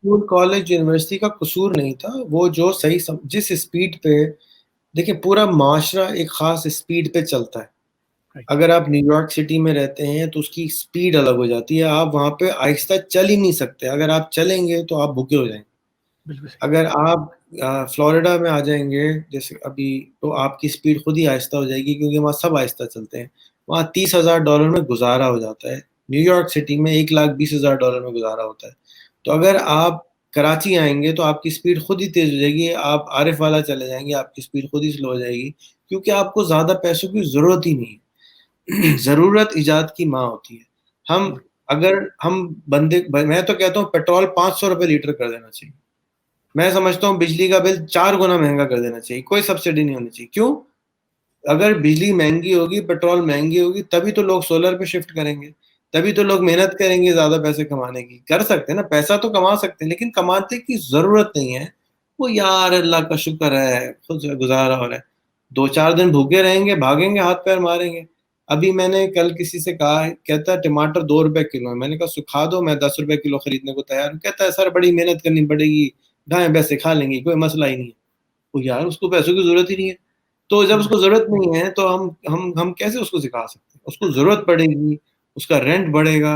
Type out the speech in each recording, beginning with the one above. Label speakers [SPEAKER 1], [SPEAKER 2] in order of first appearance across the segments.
[SPEAKER 1] School college university کا قصور نہیں تھا، وہ جو جس اسپیڈ پہ دیکھیں پورا معاشرہ ایک خاص اسپیڈ پہ چلتا ہے. اگر آپ نیو یارک سٹی میں رہتے ہیں تو اس کی اسپیڈ الگ ہو جاتی ہے، آپ وہاں پہ آہستہ چل ہی نہیں سکتے، اگر آپ چلیں گے تو آپ بھوکے ہو جائیں گے. اگر آپ فلوریڈا میں آ جائیں گے جیسے ابھی، تو آپ کی اسپیڈ خود ہی آہستہ ہو جائے گی، کیونکہ وہاں سب آہستہ چلتے ہیں. وہاں $30,000 میں گزارا ہو جاتا ہے، نیو یارک سٹی میں $1,20,000 میں گزارا ہوتا ہے. تو اگر آپ کراچی آئیں گے تو آپ کی اسپیڈ خود ہی تیز ہو جائے گی، آپ عارف والا چلے جائیں گے، آپ کی اسپیڈ خود ہی سلو ہو جائے گی، کیونکہ آپ کو زیادہ پیسوں کی ضرورت ہی نہیں ہے. ضرورت ایجاد کی ماں ہوتی ہے. ہم بندے، میں تو کہتا ہوں پیٹرول $500 لیٹر کر دینا چاہیے. میں سمجھتا ہوں بجلی کا بل 4 گنا مہنگا کر دینا چاہیے، کوئی سبسڈی نہیں ہونی چاہیے. کیوں؟ اگر بجلی مہنگی ہوگی، پیٹرول مہنگی ہوگی، تبھی تو لوگ سولر پہ شفٹ کریں گے، تبھی تو لوگ محنت کریں گے زیادہ پیسے کمانے کی. کر سکتے ہیں نا، پیسہ تو کما سکتے ہیں، لیکن کماتے کی ضرورت نہیں ہے. وہ یار اللہ کا شکر ہے خود سے گزارا ہو رہا ہے، 2-4 دن بھوکے رہیں گے، بھاگیں گے، ہاتھ پیر ماریں گے. ابھی میں نے کل کسی سے کہا، کہتا ہے ٹماٹر $2 کلو ہے. میں نے کہا سکھا دو، میں $10 کلو خریدنے کو تیار ہوں. کہتا ہے سر بڑی محنت کرنی پڑے گی، گائے بھینسیں کھا لیں گی، کوئی مسئلہ ہی نہیں ہے. وہ یار اس کو پیسوں کی ضرورت ہی نہیں ہے. تو جب اس کو ضرورت نہیں ہے تو ہم کیسے اس کو سکھا سکتے ہیں؟ اس کو ضرورت پڑے گی، اس کا رینٹ بڑھے گا.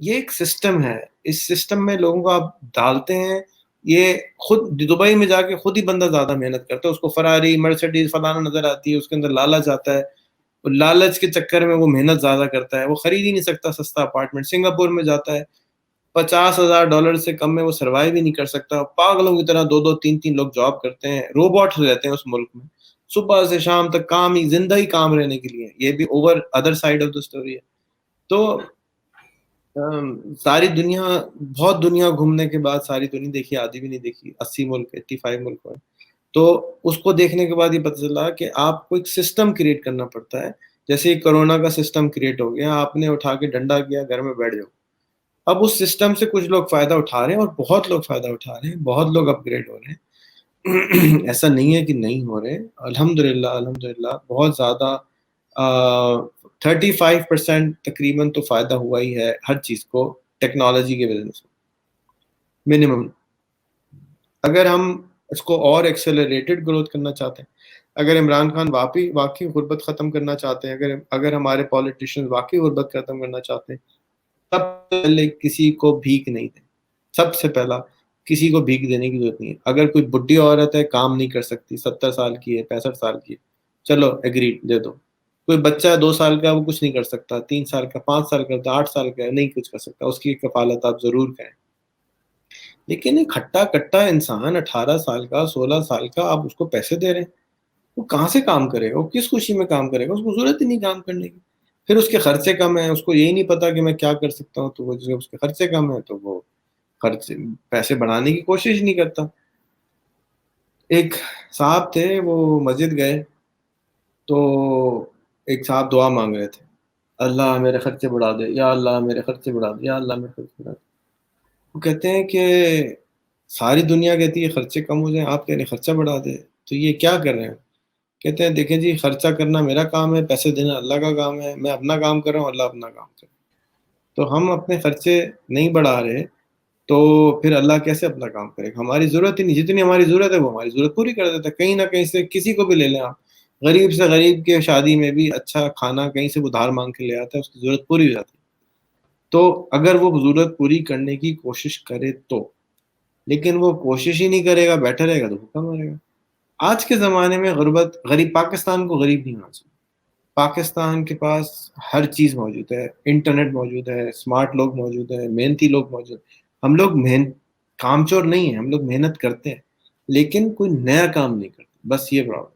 [SPEAKER 1] یہ ایک سسٹم ہے، اس سسٹم میں لوگوں کو آپ ڈالتے ہیں. یہ خود دبئی میں جا کے خود ہی بندہ زیادہ محنت کرتا ہے، اس کو فراری مرسڈیز فلانا نظر آتی ہے، اس کے اندر لالچ آتا ہے، لالچ کے چکر میں وہ محنت زیادہ کرتا ہے، وہ خرید ہی نہیں سکتا سستا اپارٹمنٹ. سنگاپور میں جاتا ہے، $50,000 سے کم میں وہ سروائیو ہی نہیں کر سکتا. پاگلوں کی طرح 2-2 3 لوگ جاب کرتے ہیں، روبوٹ رہتے ہیں اس ملک میں، صبح سے شام تک کام ہی، زندہ ہی کام رہنے کے لیے. یہ بھی over other side of the story ہے. تو ساری دنیا، بہت دنیا گھومنے کے بعد ساری دنیا دیکھی، آدھی بھی نہیں دیکھی، 80 ملک 85 ملک ہے. تو اس کو دیکھنے کے بعد یہ پتہ چلا کہ آپ کو ایک سسٹم کریٹ کرنا پڑتا ہے. جیسے کرونا کا سسٹم کریٹ ہو گیا، آپ نے اٹھا کے ڈنڈا کیا، گھر میں بیٹھ جاؤ. اب اس سسٹم سے کچھ لوگ فائدہ اٹھا رہے ہیں، اور بہت لوگ فائدہ اٹھا رہے ہیں، بہت لوگ اپ گریڈ ہو رہے ہیں. ایسا نہیں ہے کہ نہیں ہو رہے، الحمدللہ بہت زیادہ 35% تقریباً تو فائدہ ہوا ہی ہے ہر چیز کو ٹیکنالوجی کے بزنس میں منیمم. اگر ہم اس کو اور ایکسلریٹڈ گروتھ کرنا چاہتے ہیں، اگر عمران خان واقعی غربت ختم کرنا چاہتے ہیں، اگر ہمارے پالیٹیشین واقعی غربت ختم کرنا چاہتے ہیں، سب سے پہلے کسی کو بھیک نہیں دیں. سب سے پہلا کسی کو بھیک دینے کی ضرورت نہیں ہے. اگر کوئی بڈھی عورت ہے، کام نہیں کر سکتی، 70 سال کی ہے، 65 سال کی ہے، چلو ایگریڈ دے دو. کوئی بچہ ہے 2 سال کا، وہ کچھ نہیں کر سکتا، 3 سال کا، 5 سال کا، 8 سال کا نہیں کچھ کر سکتا، اس کی کفالت آپ ضرور کریں. لیکن ایک ہٹا کٹا انسان 18 سال کا، 16 سال کا، آپ اس کو پیسے دے رہے ہیں، وہ کہاں سے کام کرے گا؟ وہ کس خوشی میں کام کرے گا؟ اس کو ضرورت ہی نہیں کام کرنے کی. پھر اس کے خرچے کم ہیں، اس کو یہی نہیں پتا کہ میں کیا کر سکتا ہوں، تو وہ جب اس کے خرچے کم ہیں تو وہ پیسے بڑھانے کی کوشش نہیں کرتا. ایک صاحب تھے، وہ مسجد گئے تو ایک صاحب دعا مانگ رہے تھے، اللہ میرے خرچے بڑھا دے، یا اللہ میرے خرچے بڑھا دے، یا اللہ میرے خرچے بڑھا دے. وہ کہتے ہیں کہ ساری دنیا کہتی ہے خرچے کم ہو جائیں، آپ کہہ رہے ہیں خرچہ بڑھا دے، تو یہ کیا کر رہے ہیں؟ کہتے ہیں دیکھیں جی، خرچہ کرنا میرا کام ہے، پیسے دینا اللہ کا کام ہے، میں اپنا کام کر رہا ہوں، اللہ اپنا کام کر رہا ہے. تو ہم اپنے خرچے نہیں بڑھا رہے تو پھر اللہ کیسے اپنا کام کرے گا؟ ہماری ضرورت ہی نہیں، جتنی ہماری ضرورت ہے وہ ہماری ضرورت پوری کر دیتا ہے. کہیں نہ کہیں سے کسی کو بھی لے لیں آپ، غریب سے غریب کے شادی میں بھی اچھا کھانا کہیں سے ادھار مانگ کے لے آتا ہے، اس کی ضرورت پوری ہو جاتی ہے. تو اگر وہ ضرورت پوری کرنے کی کوشش کرے تو، لیکن وہ کوشش ہی نہیں کرے گا، بیٹھا رہے گا تو بھوکا مرے گا. آج کے زمانے میں پاکستان کو غریب نہیں ہونا چاہیے. پاکستان کے پاس ہر چیز موجود ہے، انٹرنیٹ موجود ہے، اسمارٹ لوگ موجود ہیں، محنتی لوگ موجود ہیں. ہم لوگ کام چور نہیں ہیں، ہم لوگ محنت کرتے ہیں، لیکن کوئی نیا کام نہیں کرتے، بس یہ پرابلم.